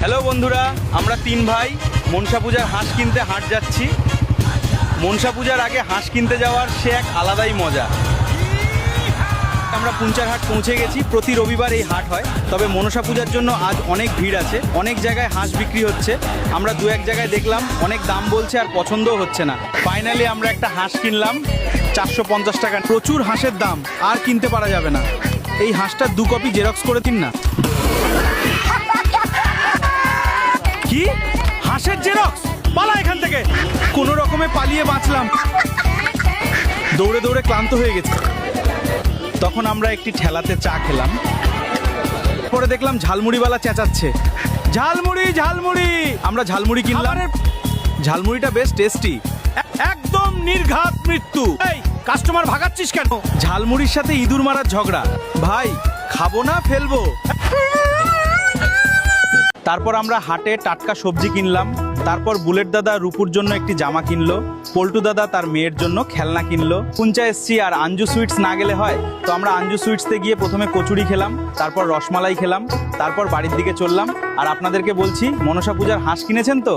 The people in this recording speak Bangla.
হ্যালো বন্ধুরা, আমরা তিন ভাই মনসা পূজার হাঁস কিনতে হাট যাচ্ছি। মনসা পূজার আগে হাঁস কিনতে যাওয়ার সে এক আলাদাই মজা। আমরা পুঞ্চার হাট পৌঁছে গেছি। প্রতি রবিবার এই হাট হয়, তবে মনসা পূজার জন্য আজ অনেক ভিড় আছে। অনেক জায়গায় হাঁস বিক্রি হচ্ছে। আমরা দু এক জায়গায় দেখলাম অনেক দাম বলছে আর পছন্দও হচ্ছে না। ফাইনালি আমরা একটা হাঁস কিনলাম 450 টাকা। প্রচুর হাঁসের দাম, আর কিনতে পারা যাবে না। এই হাঁসটার 2 কপি জেরক্স করে দিন না। কি হাঁসের জেরক্স? পালা এখান থেকে। কোনো রকমে পালিয়ে বাঁচলাম। দৌড়ে দৌড়ে ক্লান্ত হয়ে গেছে। তখন আমরা একটি ঠেলাতে চা খেলাম। পরে দেখলাম ঝালমুড়িওয়ালা চেঁচাচ্ছে, ঝালমুড়ি ঝালমুড়ি। আমরা ঝালমুড়ি কিনলাম। ঝালমুড়িটা বেশ টেস্টি, একদম নির্ঘাত মৃত্যু। এই কাস্টমার ভাগাচ্ছিস কেন? ঝালমুড়ির সাথে ইঁদুর মারার ঝগড়া। ভাই খাবো না ফেলবো। তারপর আমরা হাটে টাটকা সবজি কিনলাম। তারপর বুলেট দাদা রূপুর জন্য একটি জামা কিনলো। পল্টু দাদা তার মেয়ের জন্য খেলনা কিনলো। পুঞ্চা এসছি, আর আঞ্জু সুইটস না গেলে হয়। তো আমরা আঞ্জু সুইটসে গিয়ে প্রথমে কচুরি খেলাম, তারপর রসমালাই খেলাম, তারপর বাড়ির দিকে চললাম। আর আপনাদেরকে বলছি, মনসা পূজার হাঁস কিনেছেন তো?